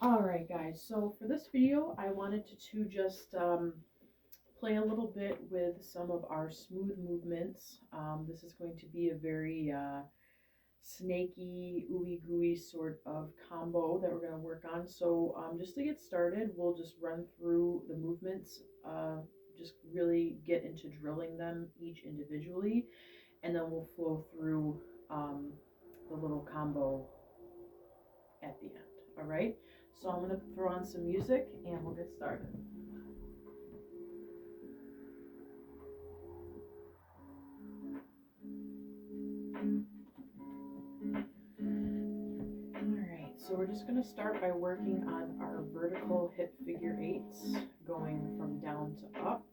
Alright guys, so for this video I wanted to just play a little bit with some of our smooth movements. This is going to be a very snaky, ooey gooey sort of combo that we're going to work on. So just to get started, we'll just run through the movements, just really get into drilling them each individually, and then we'll flow through the little combo at the end. All right, so I'm going to throw on some music and we'll get started. Alright, so we're just going to start by working on our vertical hip figure eights, going from down to up.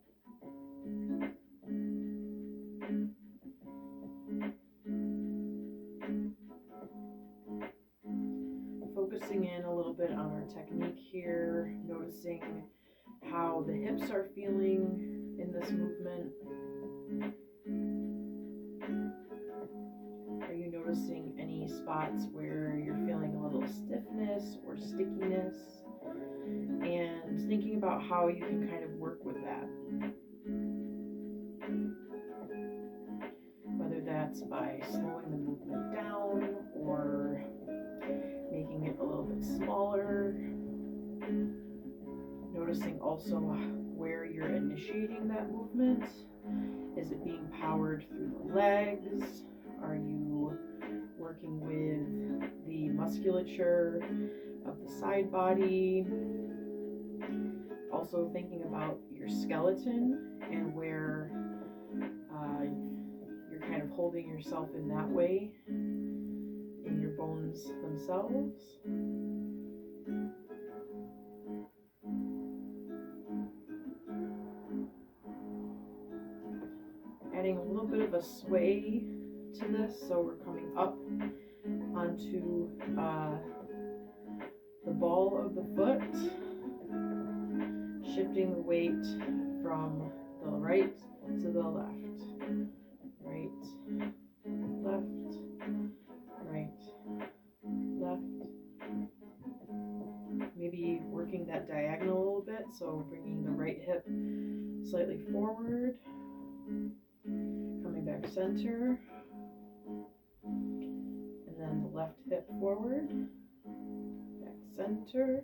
Focusing in a little bit on our technique here, noticing how the hips are feeling in this movement. Are you noticing any spots where you're feeling a little stiffness or stickiness? And thinking about how you can kind of work with that. Whether that's by slowing the movement down or making it a little bit smaller. Noticing also where you're initiating that movement. Is it being powered through the legs? Are you working with the musculature of the side body? Also thinking about your skeleton and where you're kind of holding yourself in that way in your bones themselves. Adding a little bit of a sway to this, so we're coming up onto the ball of the foot, shifting the weight from the right to the left, right, left, right, left. Maybe working that diagonal a little bit, so bringing the right hip slightly forward, coming back center, and then the left hip forward, back center,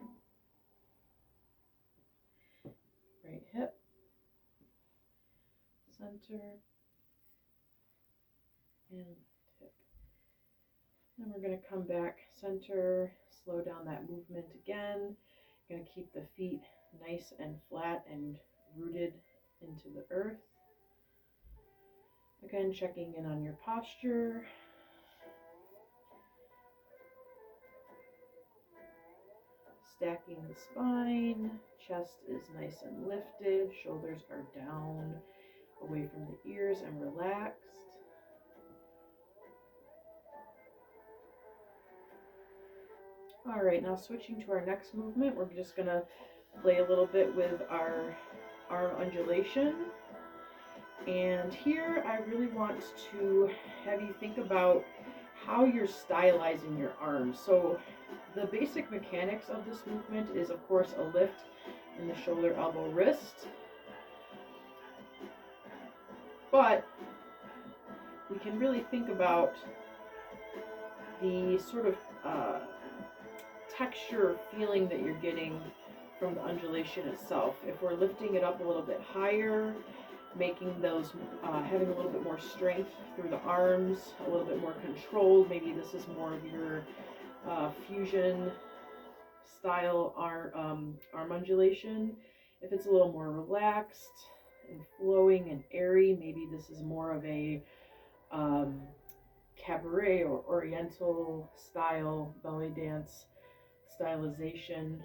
right hip, center, and left hip. Then we're going to come back center, slow down that movement again. Going to keep the feet nice and flat and rooted into the earth. Again, checking in on your posture. Stacking the spine, chest is nice and lifted, shoulders are down, away from the ears and relaxed. All right, now switching to our next movement, we're just gonna play a little bit with our arm undulation. And here I really want to have you think about how you're stylizing your arms. So the basic mechanics of this movement is, of course, a lift in the shoulder, elbow, wrist. But we can really think about the sort of texture feeling that you're getting from the undulation itself. If we're lifting it up a little bit higher, making those, having a little bit more strength through the arms, a little bit more controlled. Maybe this is more of your fusion style arm undulation. If it's a little more relaxed and flowing and airy, maybe this is more of a cabaret or oriental style belly dance stylization,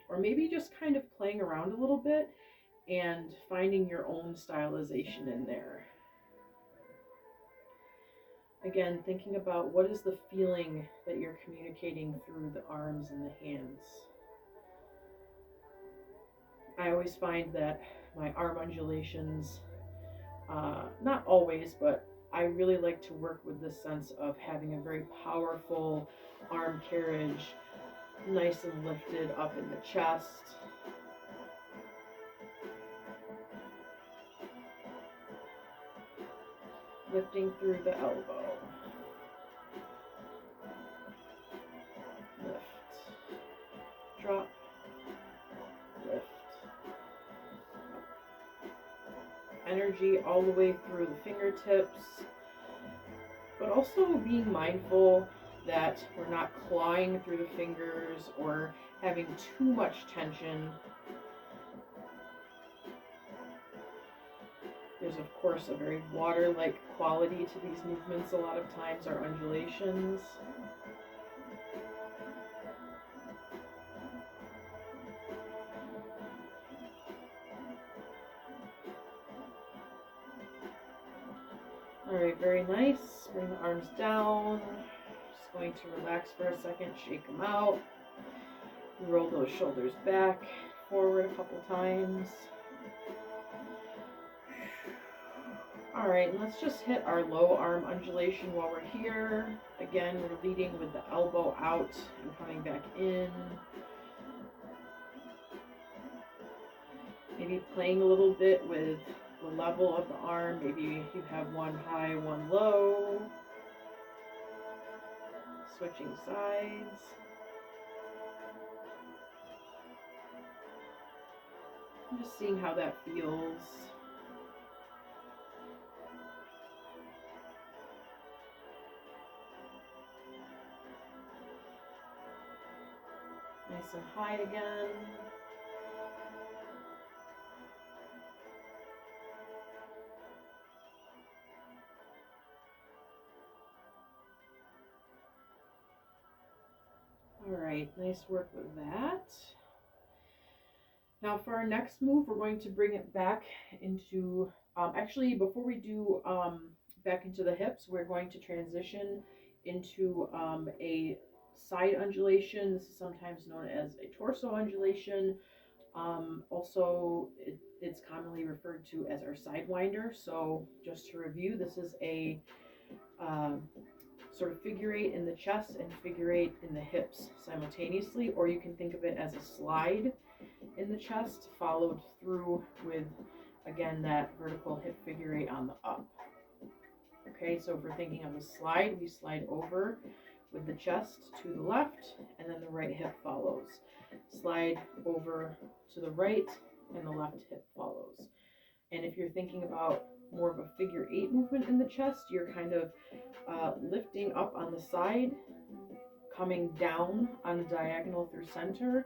or maybe just kind of playing around a little bit and finding your own stylization in there. Again, thinking about what is the feeling that you're communicating through the arms and the hands. I always find that my arm undulations, not always, but I really like to work with this sense of having a very powerful arm carriage Nice and lifted up in the chest. Lifting through the elbow. Lift. Drop. Lift. Energy all the way through the fingertips, but also being mindful that we're not clawing through the fingers or having too much tension. There's of course a very water-like quality to these movements a lot of times, our undulations. Alright, very nice. Bring the arms down. Just going to relax for a second, shake them out. Roll those shoulders back, forward a couple times. Alright, and let's just hit our low arm undulation while we're here. Again, we're leading with the elbow out and coming back in. Maybe playing a little bit with the level of the arm. Maybe you have one high, one low. Switching sides. I'm just seeing how that feels. Nice and high again. All right, nice work with that. Now for our next move, we're going to bring it back into, actually before we do back into the hips, we're going to transition into a side undulation. This is sometimes known as a torso undulation. Also, it's commonly referred to as our sidewinder. So just to review, this is a sort of figure eight in the chest and figure eight in the hips simultaneously, or you can think of it as a slide in the chest followed through with, again, that vertical hip figure eight on the up. Okay, so if we're thinking of a slide, we slide over with the chest to the left, and then the right hip follows. Slide over to the right, and the left hip follows. And if you're thinking about more of a figure eight movement in the chest, you're kind of lifting up on the side, coming down on the diagonal through center,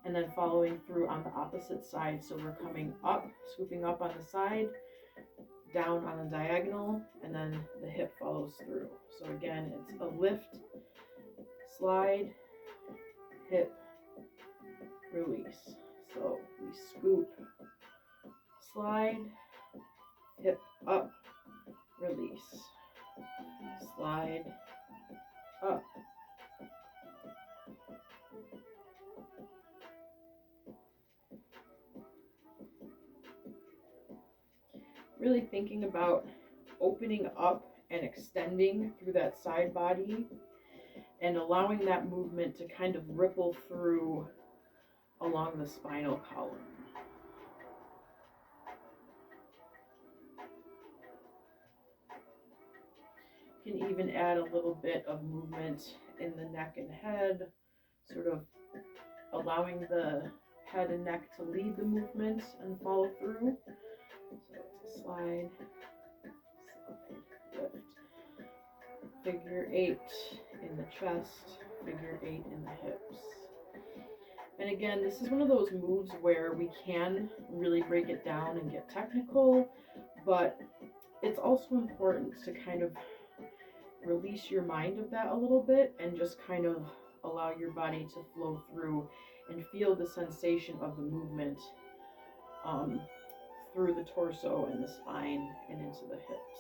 and then following through on the opposite side. So we're coming up, swooping up on the side, down on the diagonal, and then the hip follows through. So again, it's a lift, slide, hip, release. So we scoop, slide, hip up, release, slide, up. Really thinking about opening up and extending through that side body and allowing that movement to kind of ripple through along the spinal column. You can even add a little bit of movement in the neck and head, sort of allowing the head and neck to lead the movement and follow through. So it's a slide, lift, figure eight in the chest, figure eight in the hips. And again, this is one of those moves where we can really break it down and get technical, but it's also important to kind of release your mind of that a little bit and just kind of allow your body to flow through and feel the sensation of the movement through the torso and the spine and into the hips.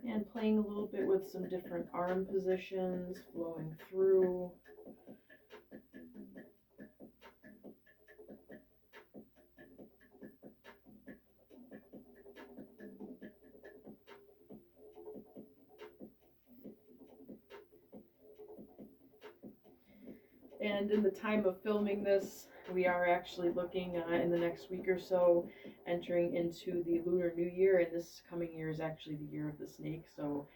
And playing a little bit with some different arm positions, flowing through. And in the time of filming this, we are actually looking in the next week or so, entering into the Lunar New Year, and this coming year is actually the year of the snake. So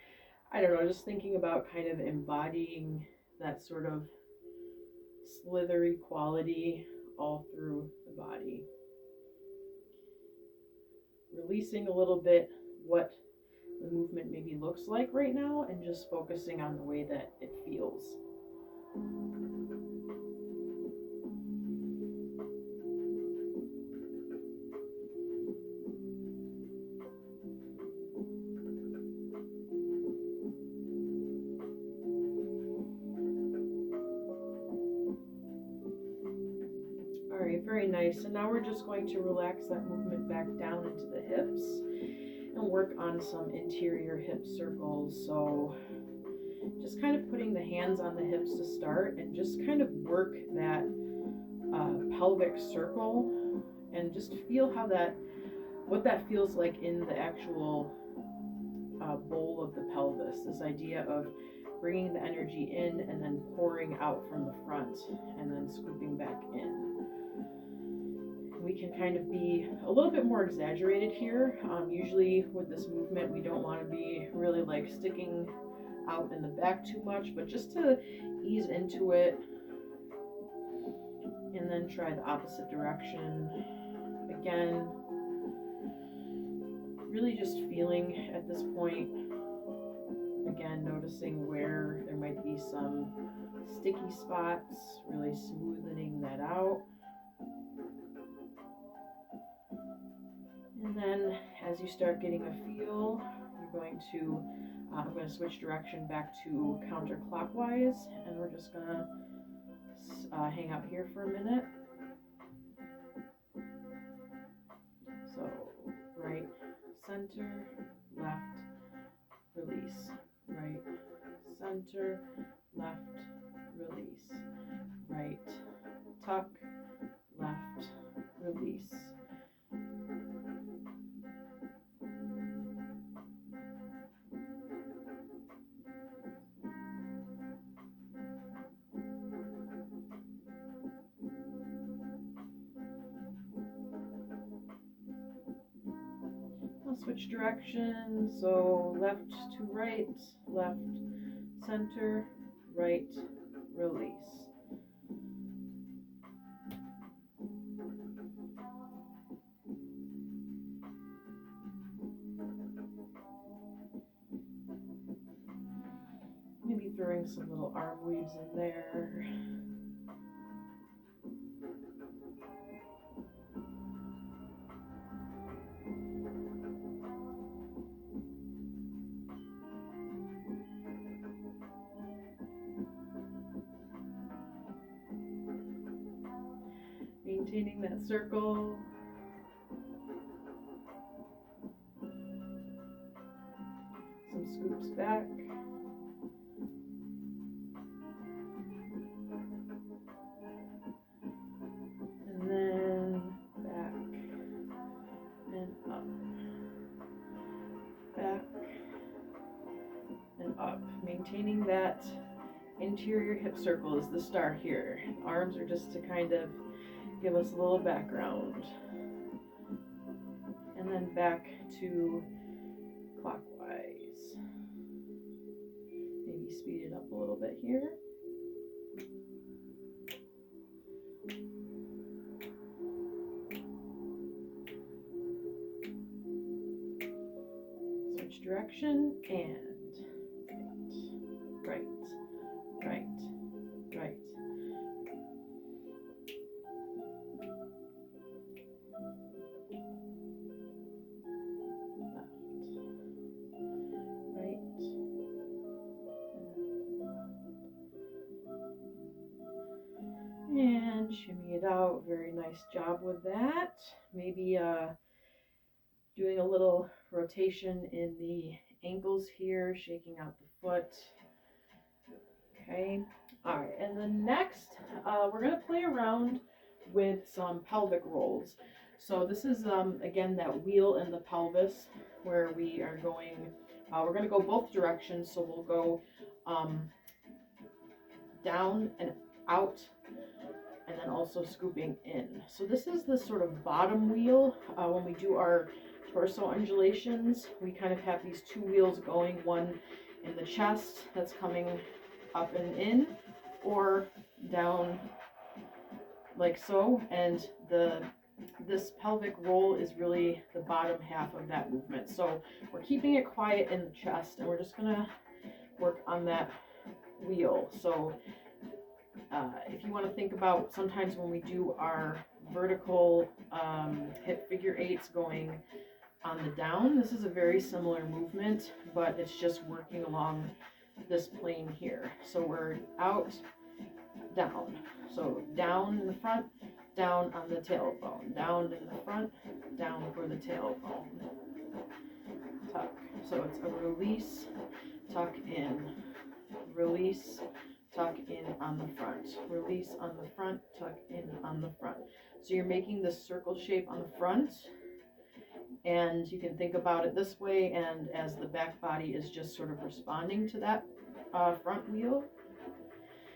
I don't know, just thinking about kind of embodying that sort of slithery quality all through the body. Releasing a little bit what the movement maybe looks like right now and just focusing on the way that it feels. Alright, very nice. And now we're just going to relax that movement back down into the hips and work on some interior hip circles. So just kind of putting the hands on the hips to start and just kind of work that pelvic circle and just feel how what that feels like in the actual bowl of the pelvis. This idea of bringing the energy in and then pouring out from the front and then scooping back in. We can kind of be a little bit more exaggerated here. Usually with this movement, we don't want to be really like sticking out in the back too much, but just to ease into it and then try the opposite direction. Again, really just feeling at this point, again, noticing where there might be some sticky spots, really smoothing that out. And then as you start getting a feel, you're going to, I'm going to switch direction back to counterclockwise, and we're just going to hang out here for a minute. So right, center, left, release. Right, center, left, release. Right, tuck, left, release. I'll switch direction, so left to right, left, center, right, release. Maybe throwing some little arm weaves in there. Maintaining that circle. Some scoops back. And then back and up. Back and up. Maintaining that interior hip circle is the start here. Arms are just to kind of give us a little background. And then back to clockwise. Maybe speed it up a little bit here. Switch direction and right, right, right. And shimmy it out. Very nice job with that. Maybe doing a little rotation in the ankles here, shaking out the foot. Okay. All right. And then next, we're going to play around with some pelvic rolls. So this is, again, that wheel in the pelvis where we are going, we're going to go both directions. So we'll go down and out, and then also scooping in. So this is the sort of bottom wheel. When we do our torso undulations, we kind of have these two wheels going, one in the chest that's coming up and in, or down like so, and this pelvic roll is really the bottom half of that movement. So we're keeping it quiet in the chest, and we're just gonna work on that wheel. So if you want to think about sometimes when we do our vertical hip figure eights going on the down, this is a very similar movement, but it's just working along this plane here. So we're out, down. So down in the front, down on the tailbone, down in the front, down for the tailbone. Tuck. So it's a release, tuck in, release, tuck in on the front, release on the front, tuck in on the front. So you're making this circle shape on the front, and you can think about it this way, and as the back body is just sort of responding to that front wheel.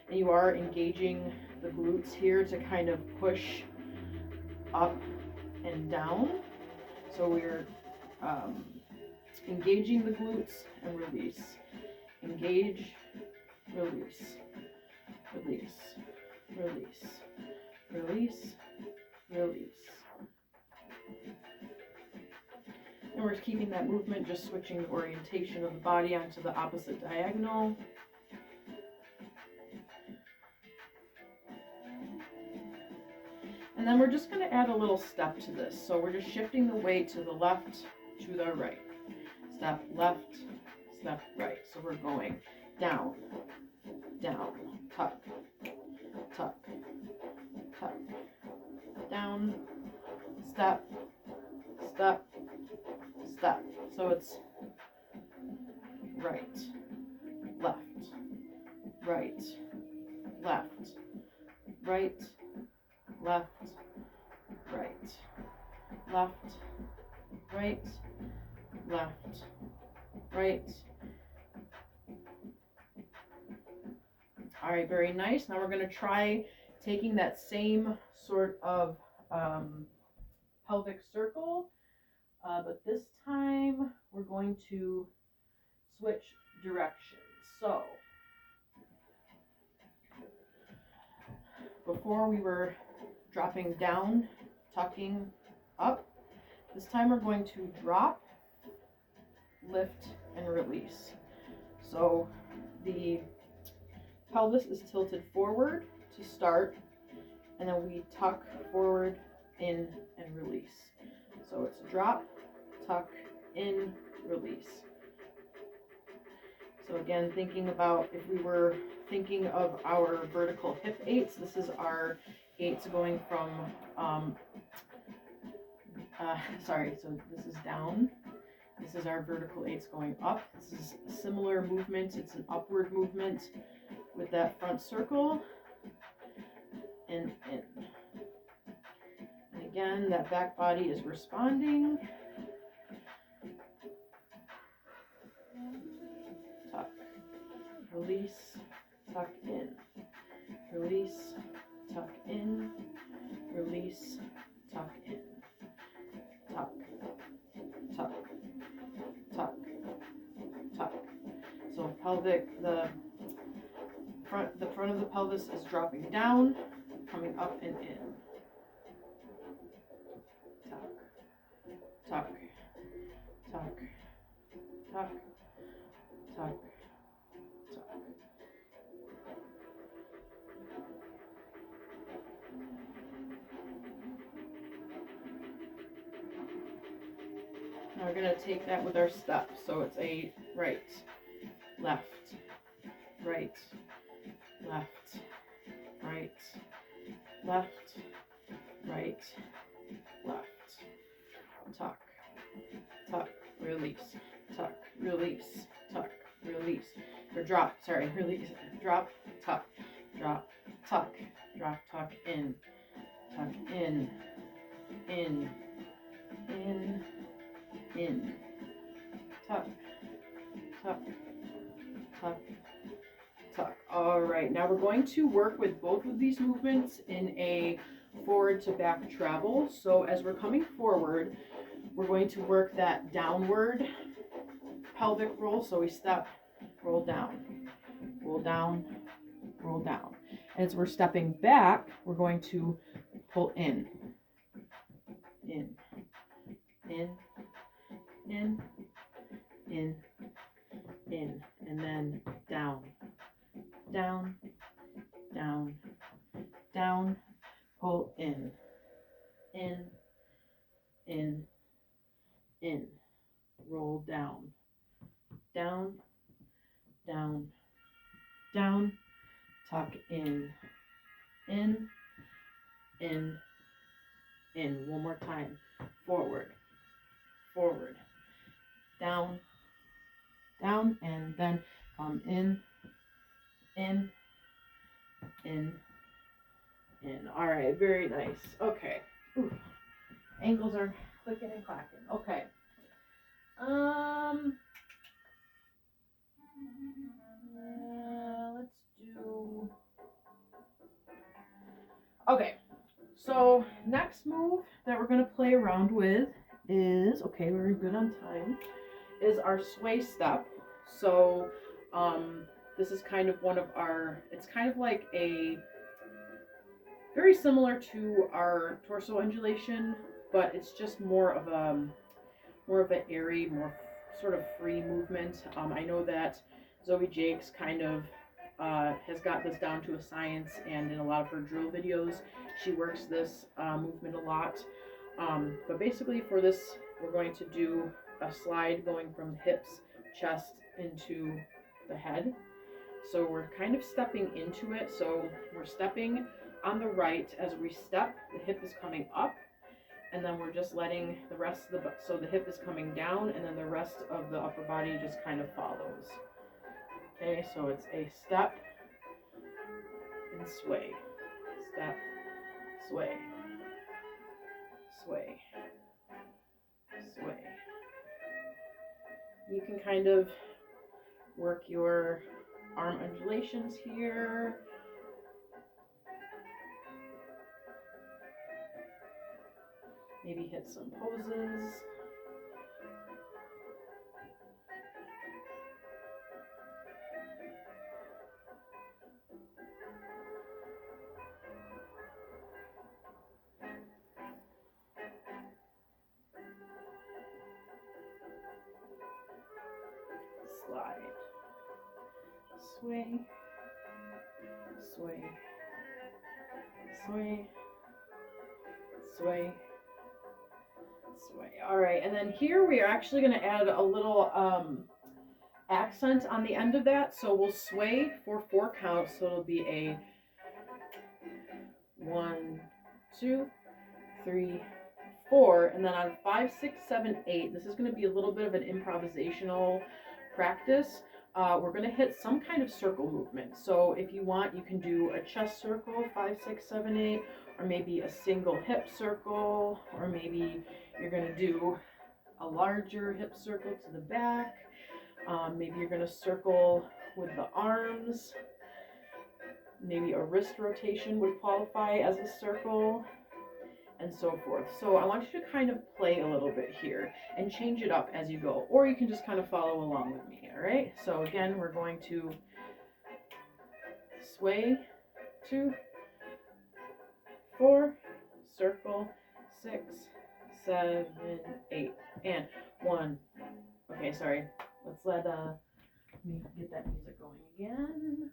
And you are engaging the glutes here to kind of push up and down. So we're engaging the glutes and release. Engage, release, release, release, release, release. And we're keeping that movement, just switching the orientation of the body onto the opposite diagonal. And then we're just going to add a little step to this. So we're just shifting the weight to the left, to the right. Step left, step right. So we're going down, down, tuck, tuck, tuck, down, step, step, step. So it's right, left, right, left, right, left, right, left, right, left, right. All right, very nice. Now we're going to try taking that same sort of pelvic circle, but this time we're going to switch directions. So before we were dropping down, tucking up. This time we're going to drop, lift, and release. So the pelvis is tilted forward to start, and then we tuck forward, in, and release. So it's drop, tuck, in, release. So again, thinking about if we were thinking of our vertical hip eights, this is our eights going from, so this is down. This is our vertical eights going up. This is a similar movement. It's an upward movement with that front circle and in. And again, that back body is responding. Tuck, release, tuck in, release, tuck in, release, tuck in, tuck, tuck, tuck, tuck. So pelvic, the front of the pelvis is dropping down, coming up and in. Tuck, tuck, tuck, tuck, tuck, tuck. Now we're going to take that with our step. So it's a right, left, right, left, right, left, right, left. Tuck, tuck, release, tuck, release, tuck, release. Or drop, sorry, release, drop, tuck, drop, tuck, drop, tuck, in, in, in, in, in, tuck, tuck, tuck, tuck. All right, now we're going to work with both of these movements in a forward to back travel. So as we're coming forward, we're going to work that downward pelvic roll. So we step, roll down, roll down, roll down. As we're stepping back, we're going to pull in, in, in, in, in, in, and then down, down, down, down, pull in, in, in, in, roll down, down, down, down, tuck in, in, in, in. One more time. Forward, forward, down, down, and then come in, in, in, in. All right, very nice. Okay. Ooh, ankles are clicking and clacking. Okay. Let's do. Okay. So next move that we're gonna play around with is, okay, we're good on time, is our sway step. So this is kind of one of our, it's kind of like a, very similar to our torso undulation, but it's just more of an airy, more sort of free movement. I know that Zoe Jakes kind of has got this down to a science, and in a lot of her drill videos, she works this movement a lot. But basically for this, we're going to do a slide going from hips, chest into the head. So we're kind of stepping into it. So we're stepping on the right. As we step, the hip is coming up, and then we're just letting the rest of the, so the hip is coming down, and then the rest of the upper body just kind of follows. Okay, so it's a step and sway, step, sway, sway, sway. You can kind of work your arm undulations here. Maybe hit some poses. Slide. Sway. Sway. Sway. Sway. Sway. All right, and then here we are actually going to add a little accent on the end of that. So we'll sway for 4 counts. So it'll be a 1, 2, 3, 4, and then on 5, 6, 7, 8. This is going to be a little bit of an improvisational practice. We're going to hit some kind of circle movement. So if you want, you can do a chest circle, 5, 6, 7, 8, or maybe a single hip circle, or maybe you're going to do a larger hip circle to the back. Maybe you're going to circle with the arms. Maybe a wrist rotation would qualify as a circle, and so forth. So I want you to kind of play a little bit here and change it up as you go, or you can just kind of follow along with me. All right, so again, we're going to sway 2, 4, circle 6, 7, 8, and 1. Okay, sorry, let's let me get that music going again.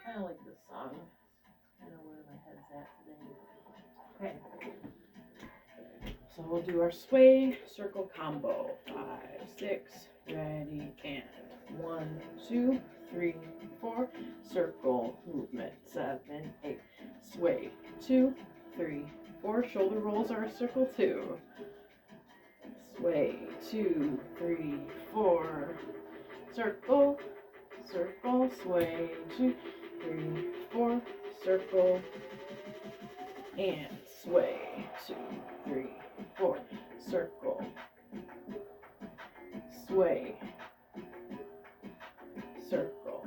Kind of like this song. It's kind of where my head's at today. Okay. So we'll do our sway circle combo. 5, 6, ready, and 1, 2, 3, 4. Circle movement. 7, 8. Sway. 2, 3, 4. Shoulder rolls are a circle 2. Sway. 2, 3, 4. Circle. Circle. Sway. 2, 3, 4, circle, and sway. 2, 3, 4, circle, sway, circle,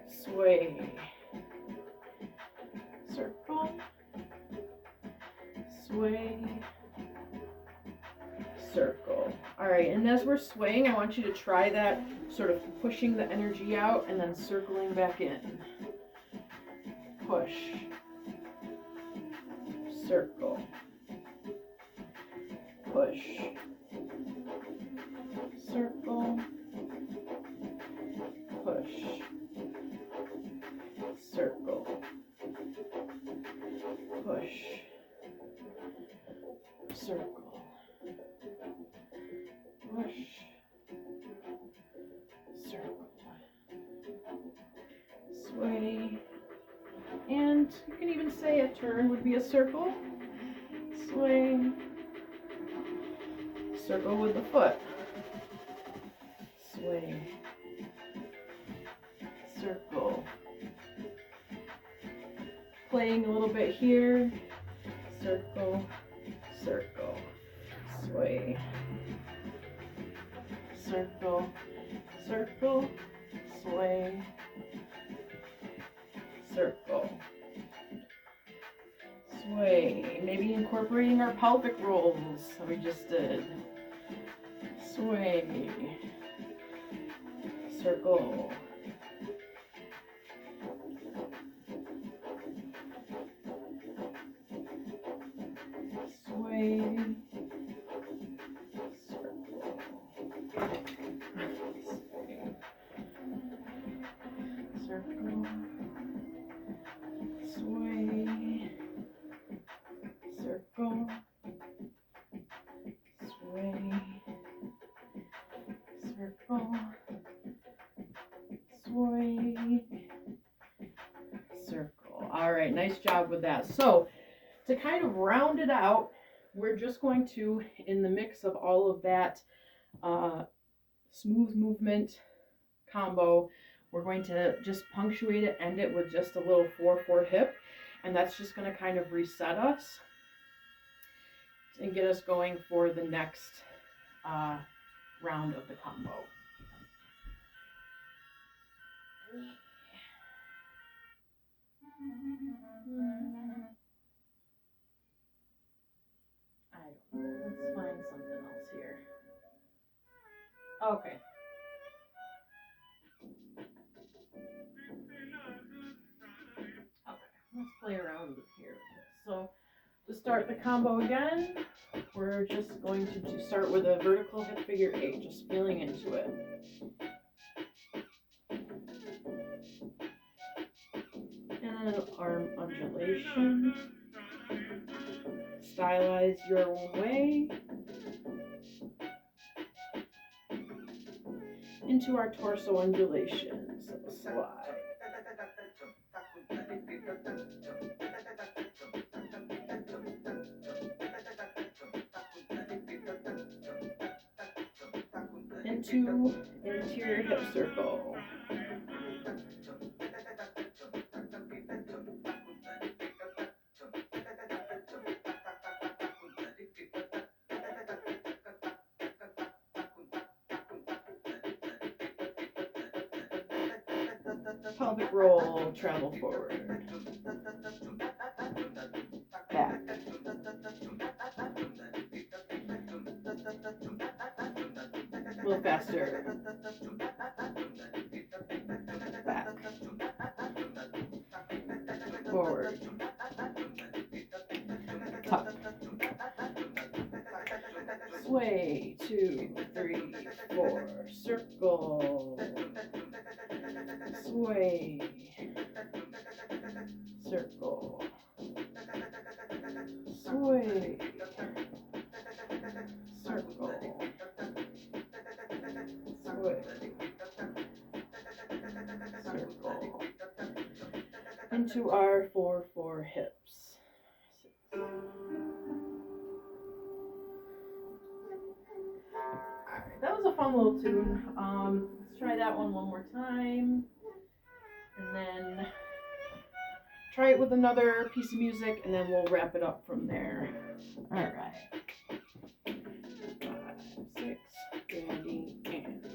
sway, circle, sway, circle. All right, and as we're swaying, I want you to try that, sort of pushing the energy out and then circling back in. Push, circle, push, circle, push, circle, push, circle, push, circle, sway, and you can even say a turn would be a circle, sway, circle with the foot, sway, circle, playing a little bit here, circle, circle, sway, circle, circle, sway, circle, sway. Maybe incorporating our pelvic rolls that we just did. Sway, circle, sway, circle, circle, sway, circle, sway, circle, sway, circle. All right, nice job with that. So to kind of round it out, we're just going to, in the mix of all of that smooth movement combo, we're going to just punctuate it, end it with just a little 4-4 hip, and that's just going to kind of reset us and get us going for the next round of the combo. I don't know, let's find something else here. Okay. Let's play around here. So to start the combo again, we're just going to start with a vertical hip figure 8, just feeling into it. And an arm undulation. Stylize your own way. Into our torso undulations. Slide. Into interior hip circle. Pelvic roll, travel forward. Back. A little faster. Back. Forward. Tuck. Sway. 2, 3, 4. Circle. Sway. Circle. Sway. Circle. Sway. Circle. Into our 4-4 hips. Alright, that was a fun little tune. Let's try that one more time. And then try it with another piece of music, and then we'll wrap it up from there. Alright. 5, 6, ready, and.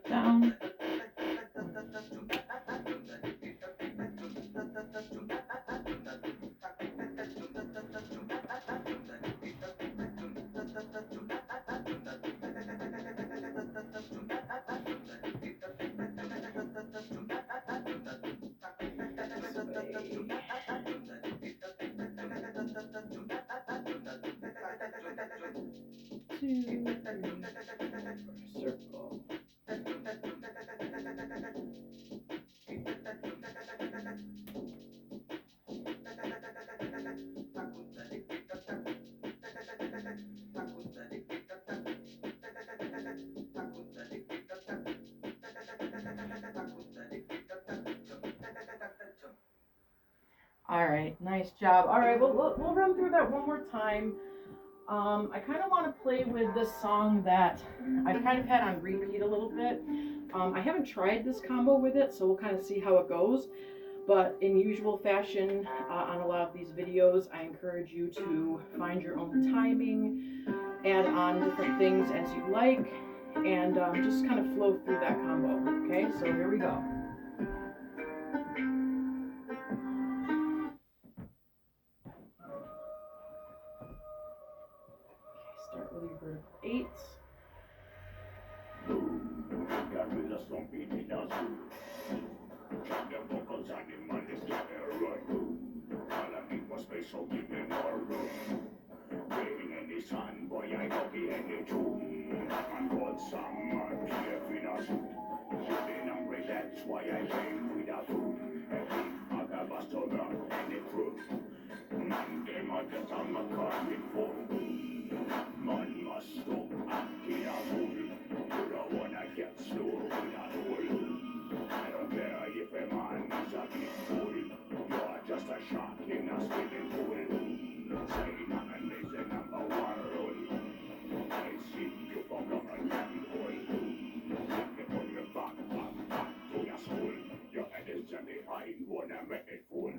Down. Circle. All right, nice job. All right, we'll run through that one more time. I kind of want to play with this song that I've kind of had on repeat a little bit. I haven't tried this combo with it, so we'll kind of see how it goes. But in usual fashion, on a lot of these videos, I encourage you to find your own timing, add on different things as you like, and just kind of flow through that combo. Okay, so here we go. Start with your vertical 8s. So give me more room. Waiting in the sun, boy, I go be in the tomb. I got some PF in a suit. Been hungry, that's why I came with a food. I got busted up in the crew. Monday, my get on my car before. Man must stop in a fool. You don't wanna get slow in a hole. I don't care if a man is a big fool. You are just a shark in a spinning pool. Say nothing is the number one rule. I see you for government hole. You put your back to your school. Your head is in the high, wanna make it full.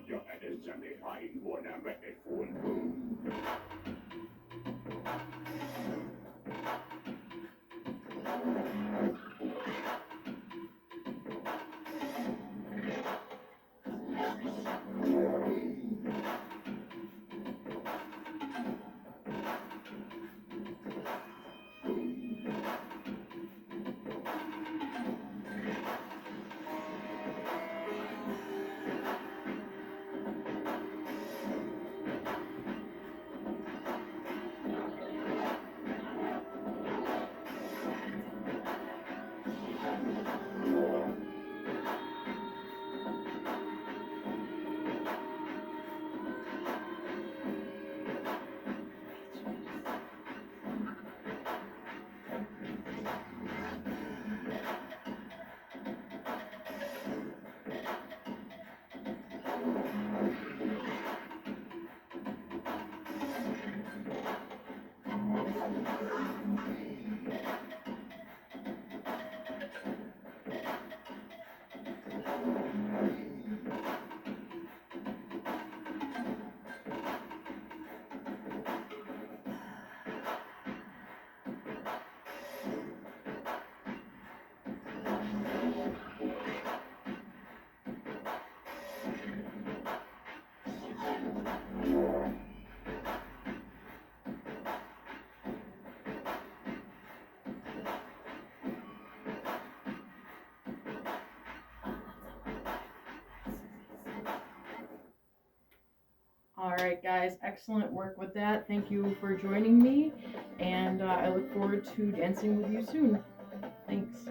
Your head is empty, I wanna make it full. All right, guys, excellent work with that. Thank you for joining me, and I look forward to dancing with you soon. Thanks.